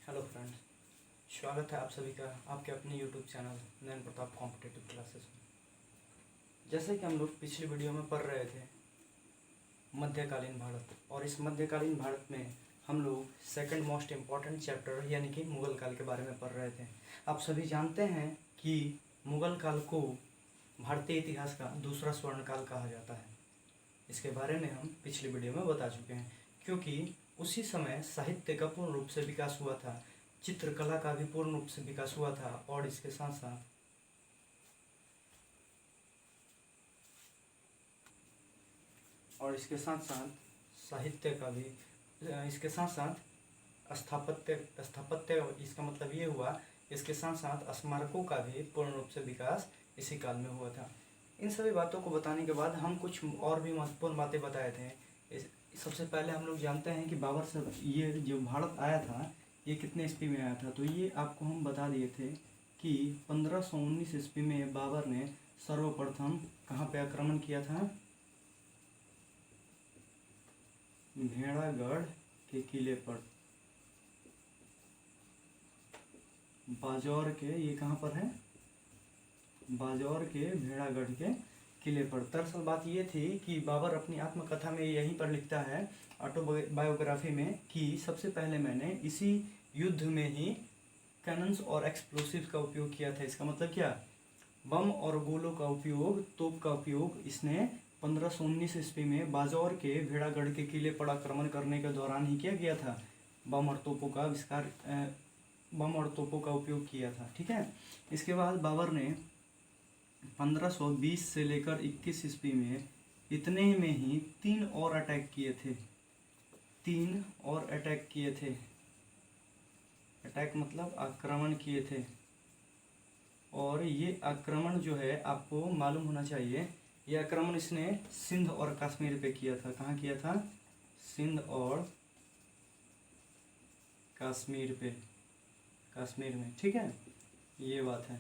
Hello friends, स्वागत है आप सभी का आपके अपने यूट्यूब चैनल नयन प्रताप कॉम्पिटेटिव क्लासेस में। जैसे कि हम लोग पिछली वीडियो में पढ़ रहे थे मध्यकालीन भारत, और इस मध्यकालीन भारत में हम लोग सेकंड मोस्ट इम्पॉर्टेंट चैप्टर यानी कि मुग़ल काल के बारे में पढ़ रहे थे। आप सभी जानते हैं कि मुग़ल काल को भारतीय इतिहास का दूसरा स्वर्ण काल कहा जाता है। इसके बारे में हम पिछली वीडियो में बता चुके हैं, क्योंकि उसी समय साहित्य का पूर्ण रूप से विकास हुआ था, चित्रकला का भी पूर्ण रूप से विकास हुआ था, और इसके साथ साथ साहित्य का भी, इसके साथ साथ स्थापत्य इसका मतलब ये हुआ, इसके साथ साथ स्मारकों का भी पूर्ण रूप से विकास इसी काल में हुआ था। इन सभी बातों को बताने के बाद हम कुछ और भी महत्वपूर्ण बातें बताए थे। सबसे पहले हम लोग जानते हैं कि बाबर से ये जो भारत आया था ये कितने ईस्वी में आया था। तो ये आपको हम बता दिए थे कि 1519 ईस्वी में बाबर ने सर्वप्रथम कहाँ पे आक्रमण किया था? भेड़ागढ़ के किले पर, बाजौर के, ये कहाँ पर है? बाजौर के भेड़ागढ़ के किले पर। दरअसल बात ये थी कि बाबर अपनी आत्मकथा में यहीं पर लिखता है, ऑटोबायोग्राफी में, कि सबसे पहले मैंने इसी युद्ध में ही कैनन्स और एक्सप्लोसिव का उपयोग किया था। इसका मतलब क्या? बम और गोलों का उपयोग, तोप का उपयोग इसने 1519 ईस्वी में बाजौर के भेड़ागढ़ के किले पर आक्रमण करने के दौरान ही किया गया था। बम और तोपों का उपयोग किया था। ठीक है। इसके बाद बाबर ने 1520 से लेकर 21 ईस्वी में इतने में ही 3 और अटैक किए थे। अटैक मतलब आक्रमण किए थे। और ये आक्रमण जो है आपको मालूम होना चाहिए, ये आक्रमण इसने सिंध और कश्मीर पे किया था। कहाँ किया था? सिंध और कश्मीर पे, कश्मीर में। ठीक है, ये बात है।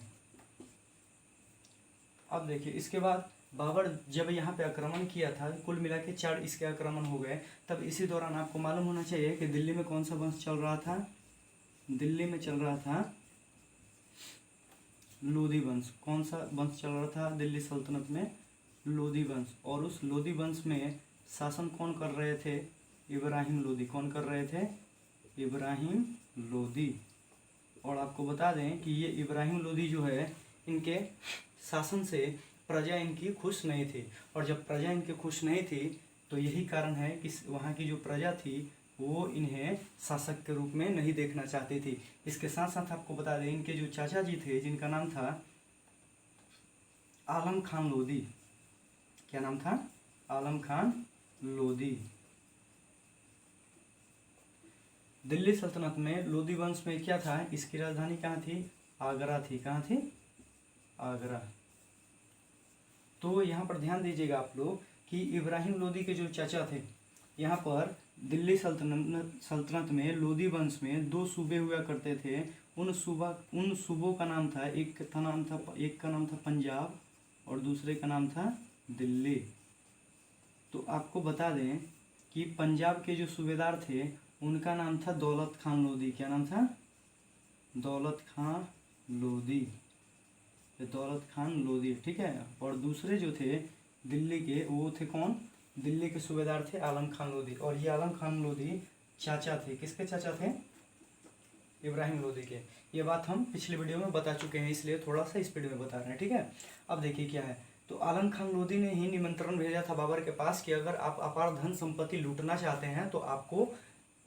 अब देखिए, इसके बाद बाबर जब यहाँ पे आक्रमण किया था, कुल मिला के 4 इसके आक्रमण हो गए। तब इसी दौरान आपको मालूम होना चाहिए कि दिल्ली में कौन सा वंश चल रहा था? दिल्ली में चल रहा था लोधी वंश। कौन सा वंश चल रहा था दिल्ली सल्तनत में? लोधी वंश। और उस लोधी वंश में शासन कौन कर रहे थे? इब्राहिम लोधी। कौन कर रहे थे? इब्राहिम लोधी। और आपको बता दें कि ये इब्राहिम लोधी जो है, इनके शासन से प्रजा इनकी खुश नहीं थी। और जब प्रजा इनकी खुश नहीं थी तो यही कारण है कि वहाँ की जो प्रजा थी वो इन्हें शासक के रूप में नहीं देखना चाहती थी। इसके साथ साथ आपको बता दें, इनके जो चाचा जी थे, जिनका नाम था आलम खान लोधी। क्या नाम था? आलम खान लोधी। दिल्ली सल्तनत में लोधी वंश में क्या था? इसकी राजधानी कहाँ थी? आगरा थी। कहाँ थी? आगरा। तो यहाँ पर ध्यान दीजिएगा आप लोग कि इब्राहिम लोधी के जो चाचा थे, यहाँ पर दिल्ली सल्तनत में लोधी वंश में 2 सूबे हुआ करते थे। उन सूबों का नाम था, एक का नाम था पंजाब और दूसरे का नाम था दिल्ली। तो आपको बता दें कि पंजाब के जो सूबेदार थे उनका नाम था दौलत खान लोधी। क्या नाम था? दौलत खान लोधी। दौलत खान लोधी। ठीक है। और दूसरे जो थे दिल्ली के, वो थे कौन? दिल्ली के सूबेदार थे आलम खान लोधी। और ये आलम खान लोधी चाचा थे। किसके चाचा थे? इब्राहिम लोधी के। ये बात हम पिछली वीडियो में बता चुके हैं, इसलिए थोड़ा सा स्पीड में बता रहे हैं। ठीक है। अब देखिए क्या है। तो आलम खान लोधी ने ही निमंत्रण भेजा था बाबर के पास कि अगर आप अपार धन संपत्ति लूटना चाहते हैं तो आपको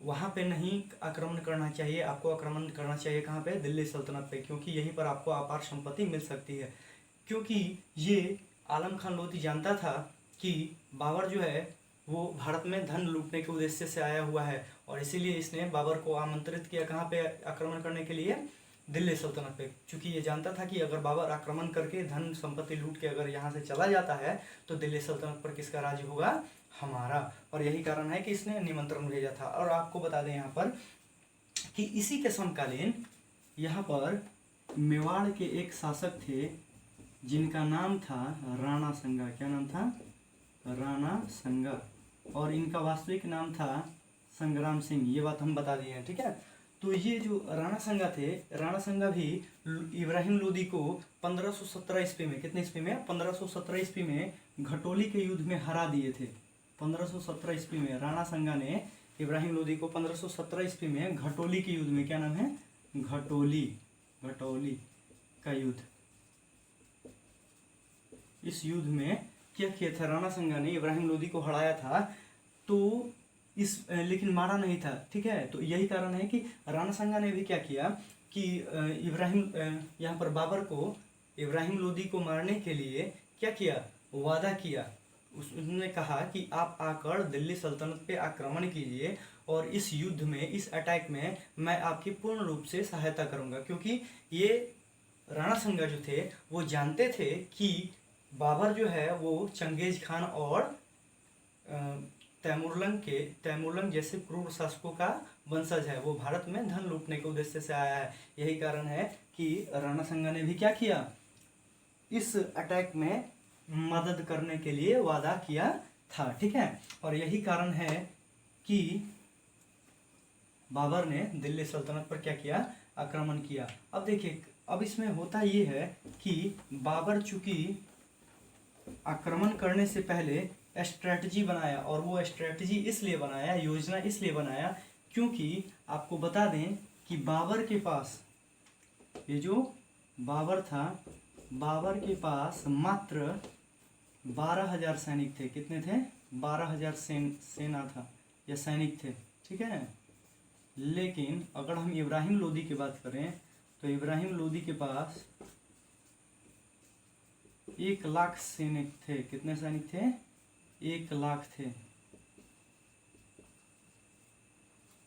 वहाँ पे नहीं आक्रमण करना चाहिए, आपको आक्रमण करना चाहिए कहाँ पे? दिल्ली सल्तनत पे, क्योंकि यहीं पर आपको अपार संपत्ति मिल सकती है। क्योंकि ये आलम खान लोधी जानता था कि बाबर जो है वो भारत में धन लूटने के उद्देश्य से आया हुआ है, और इसीलिए इसने बाबर को आमंत्रित किया कहाँ पे आक्रमण करने के लिए? दिल्ली सल्तनत पे। क्योंकि ये जानता था कि अगर बाबर आक्रमण करके धन संपत्ति लूट के अगर यहाँ से चला जाता है तो दिल्ली सल्तनत पर किसका राज्य होगा? हमारा। और यही कारण है कि इसने निमंत्रण भेजा था। और आपको बता दें यहाँ पर कि इसी के समकालीन यहाँ पर मेवाड़ के एक शासक थे जिनका नाम था राणा संगा। क्या नाम था? राणा संगा। और इनका वास्तविक नाम था संग्राम सिंह। ये बात हम बता दिए हैं। ठीक है। तो ये जो राणा संगा थे, राणा संगा भी इब्राहिम लोदी को 1517 ईस्वी में, कितने ईस्वी में, 1517 ईस्वी में घटोली के युद्ध में हरा दिए थे। 1517 ईस्वी में राणा संगा ने इब्राहिम लोदी को 1517 ईस्वी में घटोली के युद्ध में, क्या नाम है, घटोली का युद्ध, इस युद्ध में क्या किया था, राणा संगा ने इब्राहिम लोदी को हराया था। तो लेकिन मारा नहीं था, ठीक है। तो यही कारण है कि राणा संगा ने भी क्या किया कि यहाँ पर बाबर को इब्राहिम लोदी को मारने के लिए क्या किया, वादा किया। उसने कहा कि आप आकर दिल्ली सल्तनत पे आक्रमण कीजिए और इस युद्ध में, इस अटैक में मैं आपकी पूर्ण रूप से सहायता करूंगा, क्योंकि ये राणा संगा जो थे वो जानते थे कि बाबर जो है वो चंगेज खान और तैमूरलंग जैसे क्रूर शासकों का वंशज है, वो भारत में धन लूटने के उद्देश्य से आया है। यही कारण है कि राणा संगा ने भी क्या किया, इस अटैक में मदद करने के लिए वादा किया था, ठीक है। और यही कारण है कि बाबर ने दिल्ली सल्तनत पर क्या किया, आक्रमण किया। अब देखिए, अब इसमें होता ये है कि बाबर चूंकि आक्रमण करने से पहले स्ट्रेटजी बनाया, और वो स्ट्रेटजी इसलिए बनाया, योजना इसलिए बनाया, क्योंकि आपको बता दें कि बाबर के पास, ये जो बाबर था, बाबर के पास मात्र 12,000 सैनिक थे। कितने थे, 12,000 सेना था या सैनिक थे, ठीक है। लेकिन अगर हम इब्राहिम लोदी की बात करें तो इब्राहिम लोदी के पास 1 लाख सैनिक थे। कितने सैनिक थे, 1 लाख थे,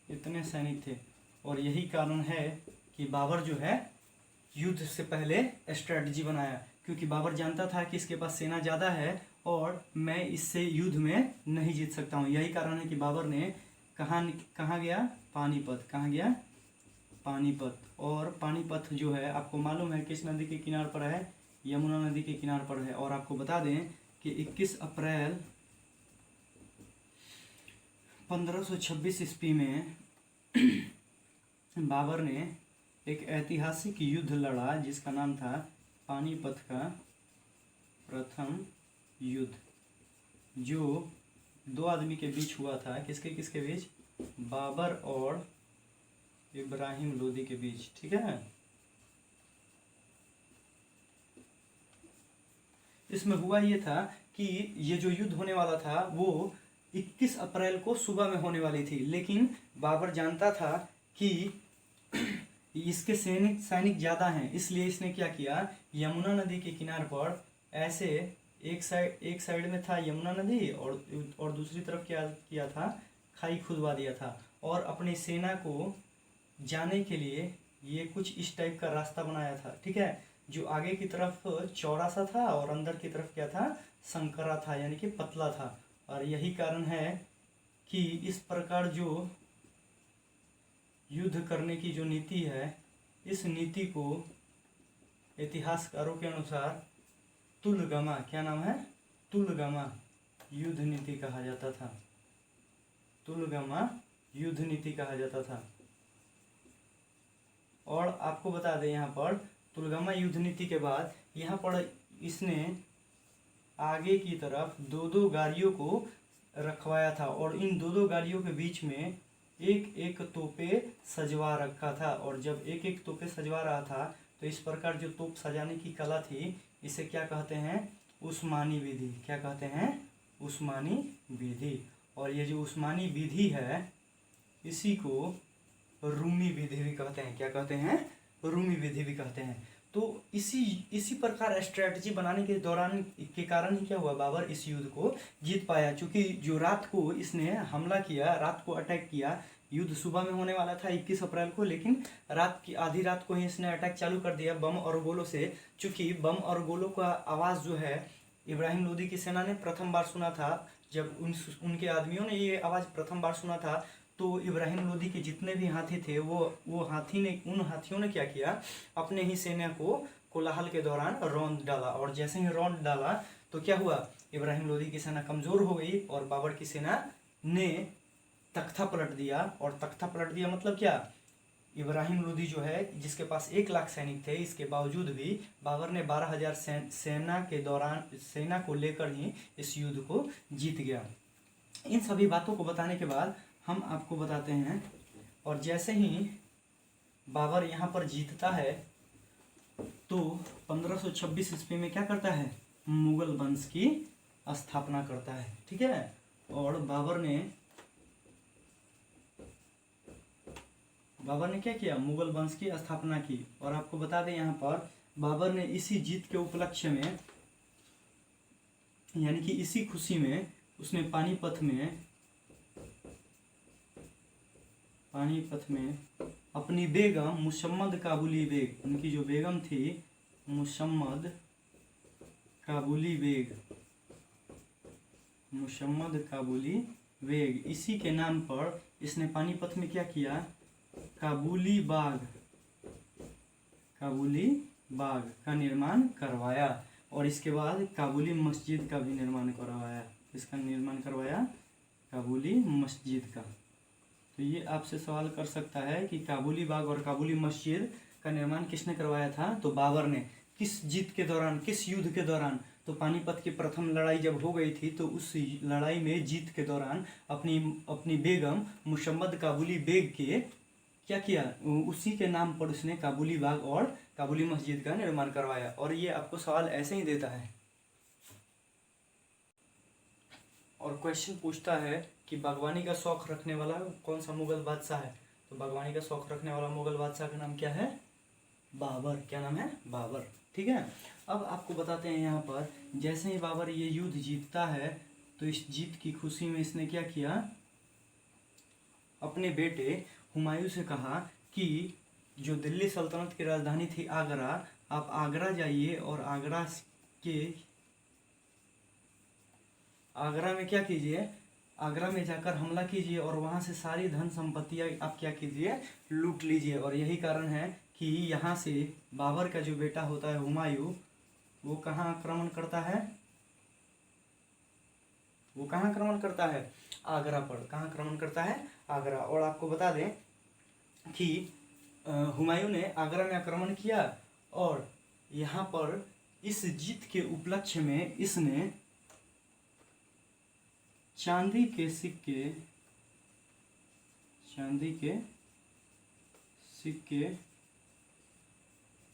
इतने सैनिक थे। और यही कारण है कि बाबर जो है युद्ध से पहले स्ट्रेटजी बनाया, क्योंकि बाबर जानता था कि इसके पास सेना ज़्यादा है और मैं इससे युद्ध में नहीं जीत सकता हूँ। यही कारण है कि बाबर ने कहाँ गया, पानीपत। कहाँ गया, पानीपत। और पानीपत जो है आपको मालूम है किस नदी के किनार पर है, यमुना नदी के किनार पर है। और आपको बता दें कि 21 अप्रैल 1526 ईस्वी में बाबर ने एक ऐतिहासिक युद्ध लड़ा जिसका नाम था पानीपत का प्रथम युद्ध, जो 2 आदमी के बीच हुआ था। किसके किसके बीच, बाबर और इब्राहिम लोदी के बीच, ठीक है। इसमें हुआ ये था कि ये जो युद्ध होने वाला था वो 21 अप्रैल को सुबह में होने वाली थी, लेकिन बाबर जानता था कि इसके सैनिक ज़्यादा हैं, इसलिए इसने क्या किया, यमुना नदी के किनार पर ऐसे एक साइड में था यमुना नदी और दूसरी तरफ क्या किया था, खाई खुदवा दिया था। और अपनी सेना को जाने के लिए ये कुछ इस टाइप का रास्ता बनाया था, ठीक है, जो आगे की तरफ चौड़ा सा था और अंदर की तरफ क्या था, संकरा था, यानी कि पतला था। और यही कारण है कि इस प्रकार जो युद्ध करने की जो नीति है, इस नीति को इतिहासकारों के अनुसार तुलगमा, क्या नाम है, तुलगमा युद्ध नीति कहा जाता था। तुलगमा युद्ध नीति कहा जाता था। और आपको बता दें यहाँ पर तुलगमा युद्ध नीति के बाद यहाँ पर इसने आगे की तरफ 2-2 गाड़ियों को रखवाया था और इन 2-2 गाड़ियों के बीच में एक तोपे सजवा रखा था। और जब एक तोपे सजवा रहा था तो इस प्रकार जो तोप सजाने की कला थी, इसे क्या कहते हैं, उस्मानी विधि। क्या कहते हैं, उस्मानी विधि। और ये जो उस्मानी विधि है इसी को रूमी विधि भी कहते हैं। क्या कहते हैं, रूमी विधि भी कहते हैं। तो इसी प्रकार स्ट्रेटजी बनाने के दौरान के कारण ही क्या हुआ, बाबर इस युद्ध को जीत पाया। क्योंकि जो रात को इसने हमला किया, रात को अटैक किया, युद्ध सुबह में होने वाला था 21 अप्रैल को, लेकिन आधी रात को ही इसने अटैक चालू कर दिया बम और गोलों से। चूँकि बम और गोलों का आवाज़ जो है इब्राहिम लोदी की सेना ने प्रथम बार सुना था। जब उनके आदमियों ने ये आवाज़ प्रथम बार सुना था तो इब्राहिम लोदी के जितने भी हाथी थे उन हाथियों ने क्या किया, अपने ही सेना को कोलाहल के दौरान रौंद डाला। और जैसे ही रौंद डाला तो क्या हुआ, इब्राहिम लोदी की सेना कमज़ोर हो गई और बाबर की सेना ने तख्ता पलट दिया। और तख्ता पलट दिया मतलब क्या, इब्राहिम लोदी जो है, जिसके पास 1 लाख सैनिक थे, इसके बावजूद भी बाबर ने 12,000 सेना को लेकर ही इस युद्ध को जीत गया। इन सभी बातों को बताने के बाद हम आपको बताते हैं, और जैसे ही बाबर यहाँ पर जीतता है तो 1526 ईस्वी में क्या करता है, मुगल वंश की स्थापना करता है। ठीक है, और बाबर ने क्या किया, मुगल वंश की स्थापना की। और आपको बता दें यहाँ पर बाबर ने इसी जीत के उपलक्ष्य में, यानी कि इसी खुशी में, उसने पानीपत में अपनी बेगम मुशम्मद काबुली बेग, उनकी जो बेगम थी मुशम्मद काबुली बेग, इसी के नाम पर इसने पानीपत में क्या किया, काबुली बाग का निर्माण करवाया। और इसके बाद काबुली मस्जिद का भी निर्माण करवाया। इसका निर्माण करवाया, काबुली मस्जिद का। तो ये आपसे सवाल कर सकता है कि काबुली बाग और काबुली मस्जिद का निर्माण किसने करवाया था, तो बाबर ने। किस जीत के दौरान, किस युद्ध के दौरान, तो पानीपत की प्रथम लड़ाई जब हो गई थी तो उस लड़ाई में जीत के दौरान अपनी बेगम मुशम्मद काबुली बेग के क्या किया, उसी के नाम पर उसने काबुली बाग और काबुली मस्जिद का निर्माण करवाया। और ये आपको सवाल ऐसे ही देता है, और क्वेश्चन पूछता है कि बागवानी का शौक रखने वाला कौन सा मुगल बादशाह है। तो बागवानी का शौक रखने वाला मुगल बादशाह का नाम क्या है, बाबर। क्या नाम है, बाबर। ठीक है, अब आपको बताते हैं यहाँ पर, जैसे ही बाबर ये युद्ध जीतता है तो इस जीत की खुशी में इसने क्या किया, अपने बेटे हुमायूं से कहा कि जो दिल्ली सल्तनत की राजधानी थी आगरा, आप आगरा जाइए और आगरा में क्या कीजिए, आगरा में जाकर हमला कीजिए और वहाँ से सारी धन संपत्तियाँ आप क्या कीजिए, लूट लीजिए। और यही कारण है कि यहाँ से बाबर का जो बेटा होता है हुमायूं, वो कहाँ आक्रमण करता है, आगरा पर। कहाँ आक्रमण करता है, आगरा। और आपको बता दें कि हुमायूं ने आगरा में आक्रमण किया और यहाँ पर इस जीत के उपलक्ष्य में इसने चांदी के सिक्के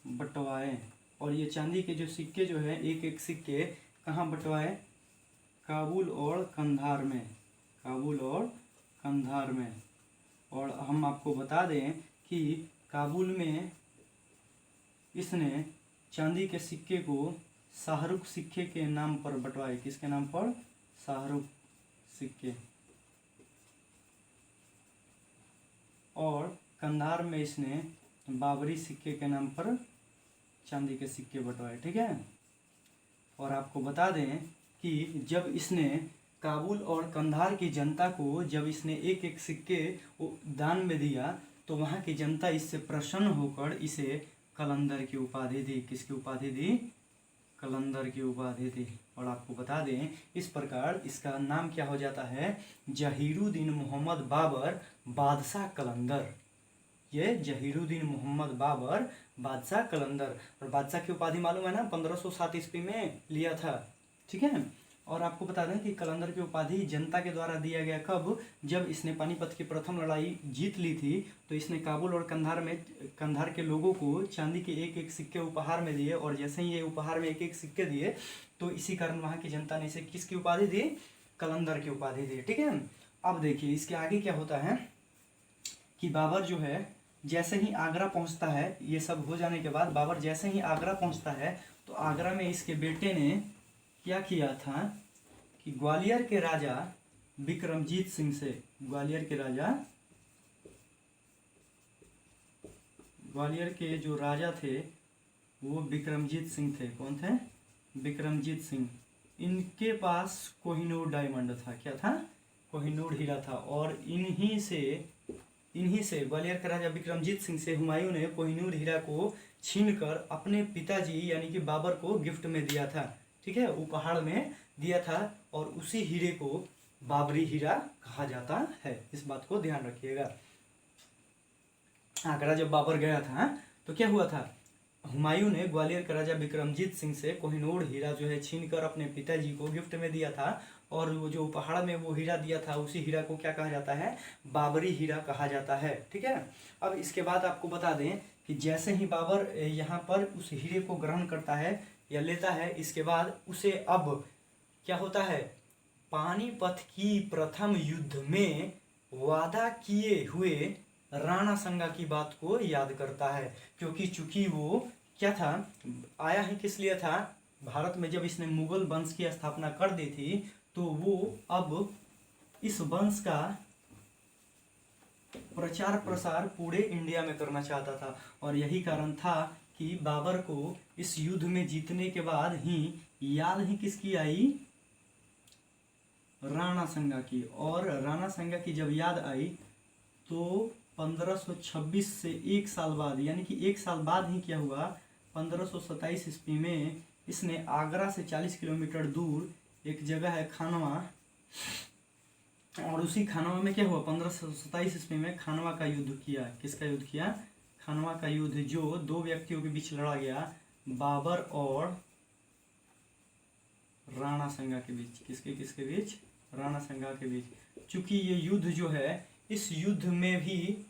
बंटवाए। और ये चांदी के जो सिक्के जो है, एक एक सिक्के कहाँ बंटवाए, काबुल और कंधार में। और हम आपको बता दें कि काबुल में इसने चांदी के सिक्के को शाहरुख सिक्के के नाम पर बंटवाए। किसके नाम पर, शाहरुख सिक्के। और कंधार में इसने बाबरी सिक्के के नाम पर चांदी के सिक्के बंटवाए। ठीक है, और आपको बता दें कि जब इसने काबुल और कंधार की जनता को जब इसने एक एक सिक्के दान में दिया तो वहाँ की जनता इससे प्रसन्न होकर इसे कलंदर की उपाधि दी। किसकी उपाधि दी, कलंदर की उपाधि दी। और आपको बता दें इस प्रकार इसका नाम क्या हो जाता है, जहीरुद्दीन मोहम्मद बाबर बादशाह कलंदर। ये जहीरुद्दीन मोहम्मद बाबर बादशाह कलंदर। और बादशाह की उपाधि मालूम है ना, 1507 ईस्वी में लिया था। ठीक है, और आपको बता दें कि कलंदर की उपाधि जनता के द्वारा दिया गया कब, जब इसने पानीपत की प्रथम लड़ाई जीत ली थी। तो इसने काबुल और कंधार के लोगों को चांदी के एक एक सिक्के उपहार में दिए। और जैसे ही ये उपहार में एक एक सिक्के दिए तो इसी कारण वहाँ की जनता ने इसे किसकी उपाधि दी, कलंदर की उपाधि दी। ठीक है, अब देखिए इसके आगे क्या होता है कि बाबर जो है जैसे ही आगरा पहुँचता है, ये सब हो जाने के बाद बाबर जैसे ही आगरा पहुँचता है तो आगरा में इसके बेटे ने क्या किया था कि ग्वालियर के राजा विक्रमजीत सिंह से, ग्वालियर के जो राजा थे वो विक्रमजीत सिंह थे। कौन थे, विक्रमजीत सिंह। इनके पास कोहिनूर डायमंड था। क्या था, कोहिनूर हीरा था। और इन्हीं से ग्वालियर के राजा विक्रमजीत सिंह से हुमायूं ने कोहिनूर हीरा को छीनकर अपने पिताजी यानी कि बाबर को गिफ्ट में दिया था। ठीक है, उपहार में दिया था। और उसी हीरे को बाबरी हीरा कहा जाता है। इस बात को ध्यान रखिएगा। आगरा जब बाबर गया था तो क्या हुआ था, हुमायूं ने ग्वालियर के राजा विक्रमजीत सिंह से कोहिनूर हीरा जो है छीन कर अपने पिताजी को गिफ्ट में दिया था। और वो जो उपहार में वो हीरा दिया था, उसी हीरा को क्या कहा जाता है, बाबरी हीरा कहा जाता है। ठीक है। अब इसके बाद आपको बता दें कि जैसे ही बाबर यहाँ पर उस हीरे को ग्रहण करता है या लेता है, इसके बाद उसे अब क्या होता है, पानीपत की प्रथम युद्ध में वादा किए हुए राणा संगा की बात को याद करता है। क्योंकि चूंकि वो क्या था, आया ही किस लिए था, भारत में जब इसने मुगल वंश की स्थापना कर दी थी तो वो अब इस वंश का प्रचार प्रसार पूरे इंडिया में करना चाहता था। और यही कारण था कि बाबर को इस युद्ध में जीतने के बाद ही याद ही किसकी आई, राणा संगा की। और राणा संगा की जब याद आई तो 1526 से एक साल बाद, यानी कि एक साल बाद ही क्या हुआ, 1527 ईस्वी में इसने आगरा से 40 किलोमीटर दूर एक जगह है खानवा, और उसी खानवा में क्या हुआ, 1527 ईस्वी में खानवा का युद्ध किया। किसका युद्ध किया, खानवा का युद्ध, जो दो व्यक्तियों के बीच लड़ा गया, बाबर और राणा संगा के बीच। किसके किसके बीच, राणा संगा के बीच। चूंकि ये युद्ध जो है, इस युद्ध में भी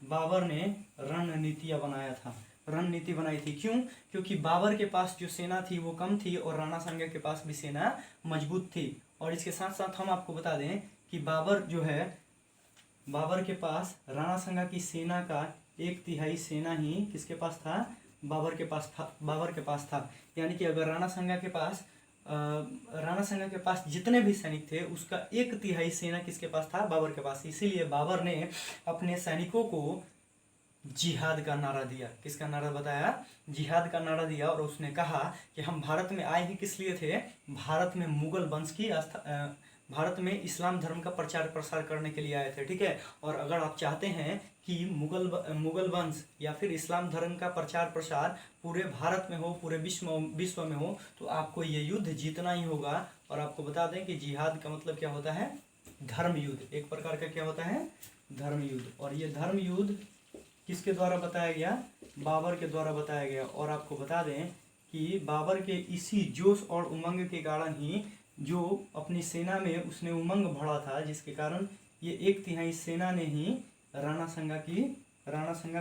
बाबर ने रणनीतियां बनाया था, रणनीति बनाई थी। क्यों, क्योंकि बाबर के पास जो सेना थी वो कम थी और राणा संगा के पास भी सेना मजबूत थी। और इसके साथ साथ हम आपको बता दें कि बाबर जो है, बाबर के पास राणा संगा की सेना का 1/3 सेना ही किसके पास था, बाबर के पास था, बाबर के पास था। यानी कि अगर राणा संगा के पास जितने भी सैनिक थे उसका 1/3 सेना किसके पास था, बाबर के पास। इसीलिए बाबर ने अपने सैनिकों को जिहाद का नारा दिया। किसका नारा बताया, जिहाद का नारा दिया। और उसने कहा कि हम भारत में आए ही किस लिए थे, भारत में मुगल वंश की भारत में इस्लाम धर्म का प्रचार प्रसार करने के लिए आए थे। ठीक है। और अगर आप चाहते हैं कि मुगल वंश या फिर इस्लाम धर्म का प्रचार प्रसार पूरे भारत में हो, पूरे विश्व में हो, तो आपको ये युद्ध जीतना ही होगा। और आपको बता दें कि जिहाद का मतलब क्या होता है, धर्म युद्ध, एक प्रकार का क्या होता है, धर्म युद्ध। और ये धर्म युद्ध किसके द्वारा बताया गया, बाबर के द्वारा बताया गया। और आपको बता दें कि बाबर के इसी जोश और उमंग के कारण ही जो अपनी सेना में उसने उमंग भरा था, जिसके कारण ये 1/3 सेना ने ही राणा संगा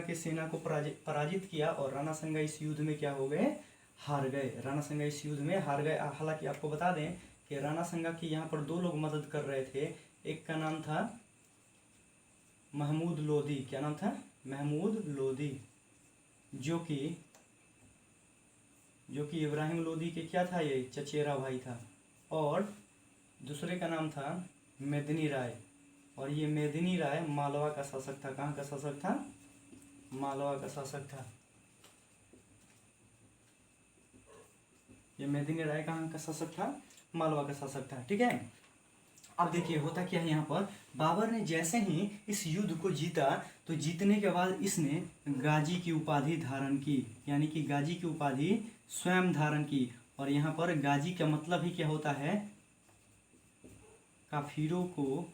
की सेना को पराजित किया। और राणा संगा इस युद्ध में क्या हो गए, हार गए। राणा संगा इस युद्ध में हार गए। हालांकि आपको बता दें कि राणा संगा की यहाँ पर 2 लोग मदद कर रहे थे। एक का नाम था महमूद लोदी। क्या नाम था, महमूद लोदी, जो कि इब्राहिम लोदी के क्या था, ये चचेरा भाई था। और दूसरे का नाम था मेदिनी राय। और ये मेदिनी राय मालवा का शासक था। कहाँ का शासक था, मालवा का शासक था। ये मेदिनी राय कहाँ का शासक था, मालवा का शासक था। ठीक है। अब देखिए होता क्या है, यहाँ पर बाबर ने जैसे ही इस युद्ध को जीता तो जीतने के बाद इसने गाजी की उपाधि धारण की, यानी कि गाजी की उपाधि स्वयं धारण की। और यहाँ पर गाजी का मतलब ही क्या होता है, काफिरों को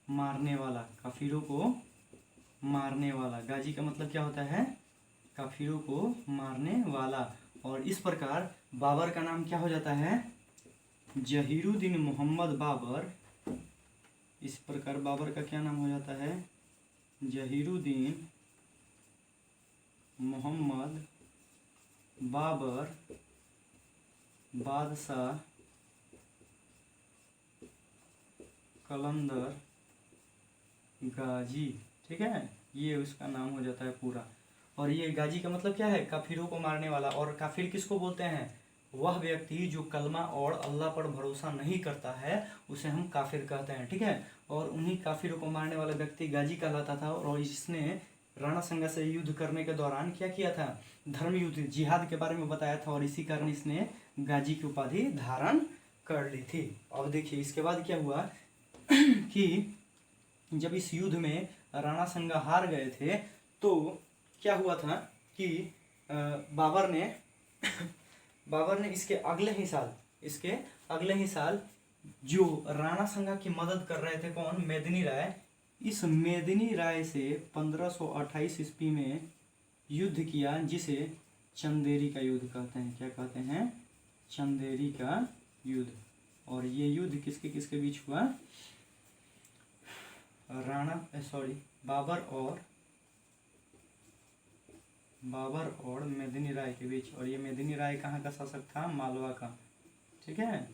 मारने वाला। काफिरों को मारने वाला, गाजी का मतलब क्या होता है, काफिरों को मारने वाला। और इस प्रकार बाबर का नाम क्या हो जाता है, जहीरुद्दीन मोहम्मद बाबर। इस प्रकार बाबर का क्या नाम हो जाता है, जहीरुद्दीन मोहम्मद बाबर बादशाह कलंदर गाजी। ठीक है, ये उसका नाम हो जाता है पूरा। और ये गाजी का मतलब क्या है, काफिरों को मारने वाला। और काफिर किसको बोलते हैं, वह व्यक्ति जो कलमा और अल्लाह पर भरोसा नहीं करता है उसे हम काफिर कहते हैं। ठीक है। और उन्हीं काफिरों को मारने वाला व्यक्ति गाजी कहलाता था। और इसने राणा संगा से युद्ध करने के दौरान क्या किया था, धर्म युद्ध, जिहाद के बारे में बताया था। और इसी कारण इसने गाजी की उपाधि धारण कर ली थी। अब देखिए इसके बाद क्या हुआ कि जब इस युद्ध में राणा संगा हार गए थे तो क्या हुआ था कि बाबर ने इसके अगले ही साल जो राणा संगा की मदद कर रहे थे, कौन, मेदिनी राय, इस मेदिनी राय से 1528 ईस्वी में युद्ध किया, जिसे चंदेरी का युद्ध कहते हैं। क्या कहते हैं? चंदेरी का युद्ध। और ये युद्ध किसके किसके बीच हुआ? बाबर और मेदिनी राय के बीच। और ये मेदिनी राय कहाँ का शासक था? मालवा का। ठीक है।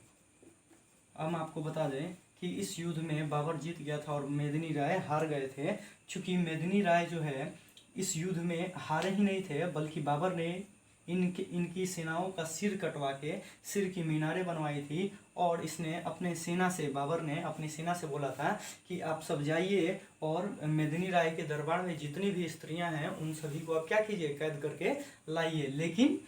अब हम आपको बता दें कि इस युद्ध में बाबर जीत गया था और मेदिनी राय हार गए थे। चूंकि मेदिनी राय जो है इस युद्ध में हारे ही नहीं थे, बल्कि बाबर ने इनकी सेनाओं का सिर कटवा के सिर की मीनारें बनवाई थी। और इसने बाबर ने अपनी सेना से बोला था कि आप सब जाइए और मेदिनी राय के दरबार में जितनी भी स्त्रियां हैं उन सभी को आप क्या कीजिए? कैद करके लाइए। लेकिन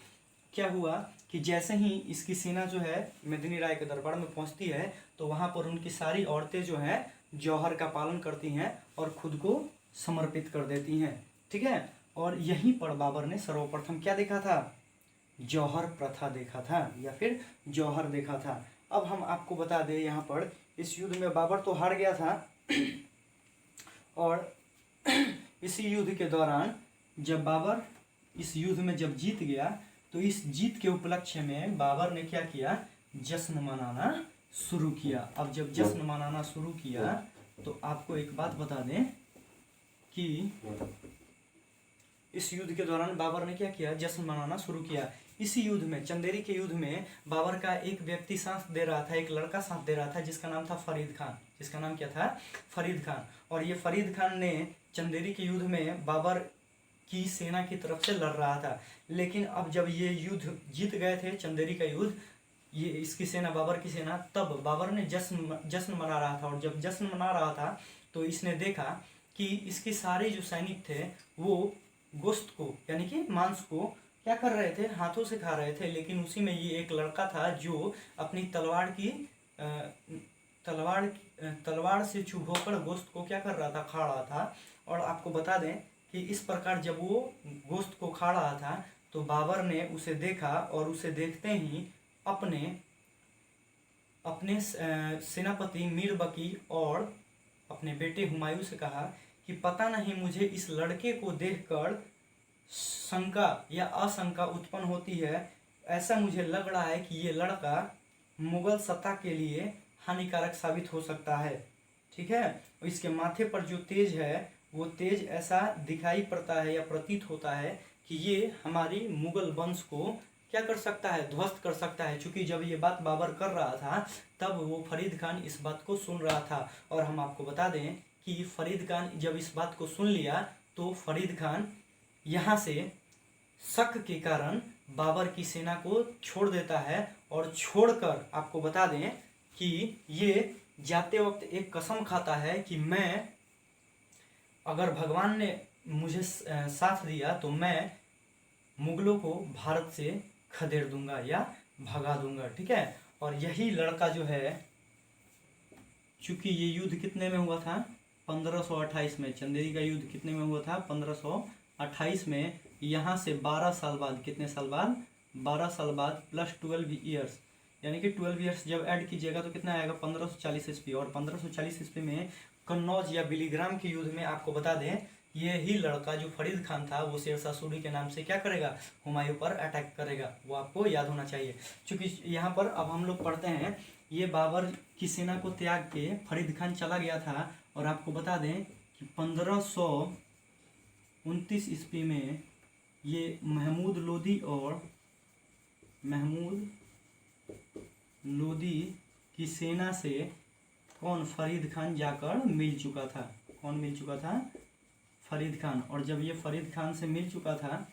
क्या हुआ कि जैसे ही इसकी सेना जो है मेदिनी राय के दरबार में पहुंचती है तो वहां पर उनकी सारी औरतें जो हैं जौहर का पालन करती हैं और खुद को समर्पित कर देती हैं। ठीक है। और यहीं पर बाबर ने सर्वप्रथम क्या देखा था? जौहर प्रथा देखा था, या फिर जौहर देखा था। अब हम आपको बता दें यहाँ पर इस युद्ध में बाबर तो हार गया था और इसी युद्ध के दौरान जब बाबर इस युद्ध में जब जीत गया तो इस जीत के उपलक्ष्य में बाबर ने क्या किया? जश्न मनाना शुरू किया। अब जब जश्न मनाना शुरू किया तो आपको एक बात बता दें कि इस युद्ध के दौरान बाबर ने क्या किया? जश्न मनाना शुरू किया। इसी युद्ध में, चंदेरी के युद्ध में, बाबर का एक व्यक्ति साथ दे रहा था, एक लड़का साथ दे रहा था जिसका नाम था फरीद खान। जिसका नाम क्या था? फरीद खान। और ये फरीद खान ने चंदेरी के युद्ध में बाबर की सेना की तरफ से लड़ रहा था। लेकिन अब जब ये युद्ध जीत गए थे, चंदेरी का युद्ध, ये इसकी सेना, बाबर की सेना, तब बाबर ने जश्न मना रहा था। और जब जश्न मना रहा था तो इसने देखा कि इसके सारे जो सैनिक थे वो गोश्त को, यानी कि मांस को क्या कर रहे थे? हाथों से खा रहे थे। लेकिन उसी में ये एक लड़का था जो अपनी तलवार से चुभोकर गोश्त को क्या कर रहा था? खा रहा था। और आपको बता दें कि इस प्रकार जब वो गोश्त को खा रहा था तो बाबर ने उसे देखा और उसे देखते ही अपने सेनापति मीर बकी और अपने बेटे हुमायूं से कहा कि पता नहीं मुझे इस लड़के को देखकर शंका या आशंका उत्पन्न होती है। ऐसा मुझे लग रहा है कि ये लड़का मुगल सत्ता के लिए हानिकारक साबित हो सकता है। ठीक है। और इसके माथे पर जो तेज है वो तेज ऐसा दिखाई पड़ता है या प्रतीत होता है कि ये हमारी मुगल वंश को क्या कर सकता है? ध्वस्त कर सकता है। चूंकि जब ये बात बाबर कर रहा था तब वो फरीद खान इस बात को सुन रहा था। और हम आपको बता दें कि फरीद खान जब इस बात को सुन लिया तो फरीद खान यहाँ से शक के कारण बाबर की सेना को छोड़ देता है। और छोड़कर आपको बता दें कि ये जाते वक्त एक कसम खाता है कि मैं, अगर भगवान ने मुझे साथ दिया तो मैं मुगलों को भारत से खदेड़ दूंगा या भगा दूंगा। ठीक है। और यही लड़का जो है, चूंकि ये युद्ध कितने में हुआ था? 1528 में। चंदेरी का युद्ध कितने में हुआ था? 1528 में। यहाँ से 12 साल बाद, कितने साल बाद? 12 साल बाद प्लस 12 ईयर्स, यानी कि 12 ईयर्स जब ऐड कीजिएगा तो कितना आएगा? 1540 ईस्वी। और 1540 ईस्वी में कन्नौज या बिलीग्राम के युद्ध में आपको बता दें ये ही लड़का जो फरीद खान था वो शेरशाह सूरी के नाम से क्या करेगा? हुमायूं पर अटैक करेगा। वो आपको याद होना चाहिए। क्योंकि यहाँ पर अब हम लोग पढ़ते हैं ये बाबर की सेना को त्याग के फरीद खान चला गया था। और आपको बता दें कि 1529 ईस्वी में ये महमूद लोदी की सेना से कौन? फरीद खान जाकर मिल चुका था। कौन मिल चुका था? फरीद खान। और जब ये फरीद खान से मिल चुका था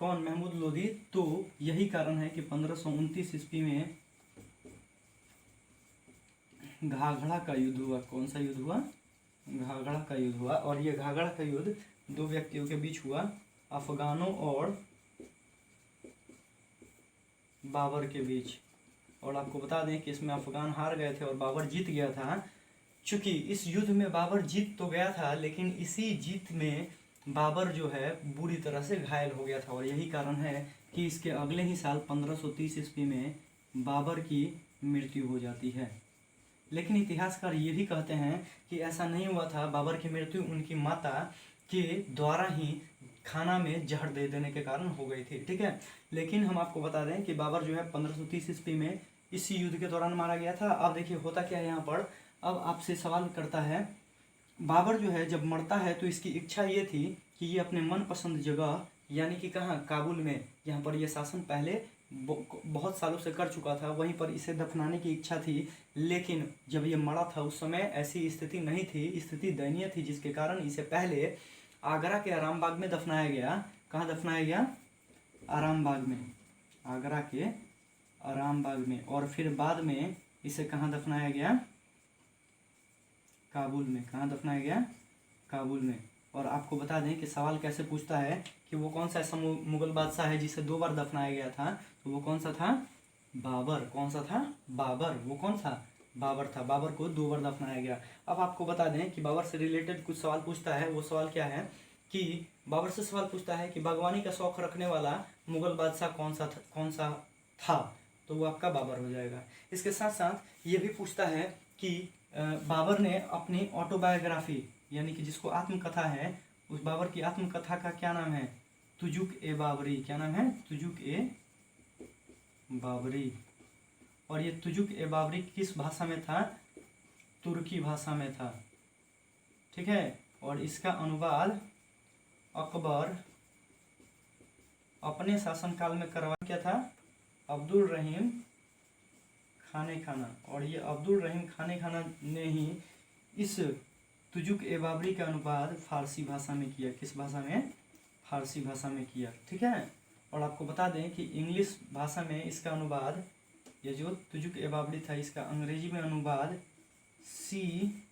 कौन? महमूद लोदी। तो यही कारण है कि 1529 ईस्वी में घाघरा का युद्ध हुआ। कौन सा युद्ध हुआ? घाघरा का युद्ध हुआ। और ये घाघरा का युद्ध दो व्यक्तियों के बीच हुआ, अफगानों और बाबर के बीच। और आपको बता दें कि इसमें अफगान हार गए थे और बाबर जीत गया था। चूंकि इस युद्ध में बाबर जीत तो गया था लेकिन इसी जीत में बाबर जो है बुरी तरह से घायल हो गया था। और यही कारण है कि इसके अगले ही साल 1530 ईस्वी में बाबर की मृत्यु हो जाती है। लेकिन इतिहासकार ये भी कहते हैं कि ऐसा नहीं हुआ था। बाबर की मृत्यु उनकी माता के द्वारा ही खाना में जहर दे देने के कारण हो गई थी, ठीक है। लेकिन हम आपको बता दें कि बाबर जो है 1530 ईस्वी में इसी युद्ध के दौरान मारा गया था। अब देखिए होता क्या है यहाँ पर, अब आपसे सवाल करता है, बाबर जो है जब मरता है तो इसकी इच्छा ये थी कि ये अपने मनपसंद जगह यानी कि कहाँ, काबुल में, यहाँ पर ये शासन पहले बहुत सालों से कर चुका था, वहीं पर इसे दफनाने की इच्छा थी। लेकिन जब ये मरा था उस समय ऐसी स्थिति नहीं थी, स्थिति दयनीय थी, जिसके कारण इसे पहले आगरा के आराम बाग में दफनाया गया। कहाँ दफनाया गया? आराम बाग में, आगरा के आराम बाग में। और फिर बाद में इसे कहाँ दफनाया गया? काबुल में। कहाँ दफनाया गया? काबुल में। और आपको बता दें कि सवाल कैसे पूछता है कि वो कौन सा ऐसा मुगल बादशाह है जिसे 2 बार दफनाया गया था, तो वो कौन सा था? बाबर। कौन सा था? बाबर। वो कौन सा? बाबर था। बाबर को 2 बार दफनाया गया। अब आपको बता दें कि बाबर से रिलेटेड कुछ सवाल पूछता है। वो सवाल क्या है कि बाबर से सवाल पूछता है कि बागवानी का शौक रखने वाला मुगल बादशाह कौन सा था, तो वो आपका बाबर हो जाएगा। इसके साथ साथ ये भी पूछता है कि बाबर ने अपनी ऑटोबायोग्राफी यानी कि जिसको आत्मकथा है, उस बाबर की आत्मकथा का क्या नाम है? तुजुक ए बाबरी। क्या नाम है? तुजुक ए बाबरी। और ये तुजुक ए बाबरी किस भाषा में था? तुर्की भाषा में था, ठीक है। और इसका अनुवाद अकबर अपने शासनकाल में करवाया क्या था? अब्दुल रहीम खाने खाना। और ये अब्दुल रहीम खाने खाना ने ही इस तुजुक ए बाबरी का अनुवाद फारसी भाषा में किया। किस भाषा में? फारसी भाषा में किया, ठीक है। और आपको बता दें कि इंग्लिश भाषा में इसका अनुवाद, ये जो तुजुक ए बाबरी था इसका अंग्रेजी में अनुवाद सी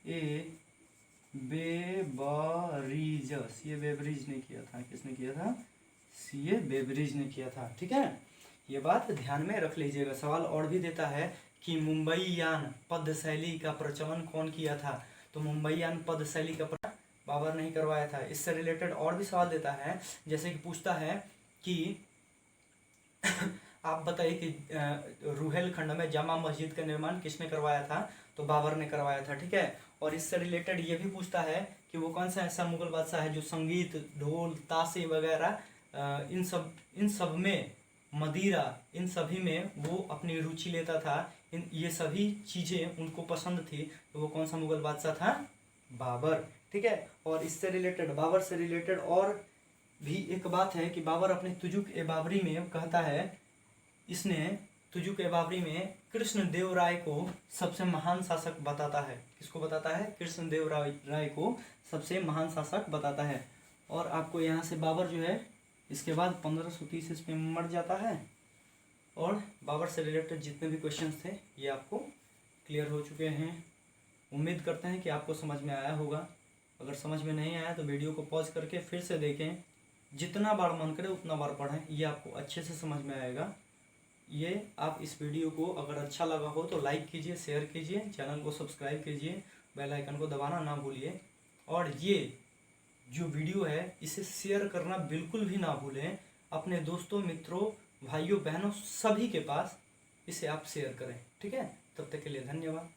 ए बेबरीज ने किया था। किसने किया था? सी ए बेबरीज ने किया था, ठीक है। ये बात ध्यान में रख लीजिएगा। सवाल और भी देता है कि मुंबईयान पद शैली का प्रचलन कौन किया था, तो मुंबईयान पद शैली का प्रचलन बाबर ने ही करवाया था। इससे रिलेटेड और भी सवाल देता है, जैसे कि पूछता है कि आप बताइए कि रुहेलखंड में जामा मस्जिद का निर्माण किसने करवाया था, तो बाबर ने करवाया था, ठीक है। और इससे रिलेटेड ये भी पूछता है कि वो कौन सा ऐसा मुगल बादशाह है जो संगीत, ढोल, ताशे वगैरह इन सब में, मदिरा, इन सभी में वो अपनी रुचि लेता था। ये सभी चीज़ें उनको पसंद थी, तो वो कौन सा मुगल बादशाह था? बाबर, ठीक है। और इससे रिलेटेड, बाबर से रिलेटेड और भी एक बात है कि बाबर अपने तुजुक ए बाबरी में कहता है, इसने तुजुक ए बाबरी में कृष्ण देव राय को सबसे महान शासक बताता है। किसको बताता है? कृष्ण देव राय को सबसे महान शासक बताता है। और आपको यहाँ से बाबर जो है इसके बाद 1530 ईस्वी में मर जाता है। और बाबर से रिलेटेड जितने भी क्वेश्चंस थे ये आपको क्लियर हो चुके हैं। उम्मीद करते हैं कि आपको समझ में आया होगा। अगर समझ में नहीं आया तो वीडियो को पॉज करके फिर से देखें, जितना बार मन करे उतना बार पढ़ें, ये आपको अच्छे से समझ में आएगा। ये आप इस वीडियो को अगर अच्छा लगा हो तो लाइक कीजिए, शेयर कीजिए, चैनल को सब्सक्राइब कीजिए, बेल आइकन को दबाना ना भूलिए। और ये जो वीडियो है इसे शेयर करना बिल्कुल भी ना भूलें। अपने दोस्तों, मित्रों, भाइयों, बहनों सभी के पास इसे आप शेयर करें, ठीक है। तब तक के लिए धन्यवाद।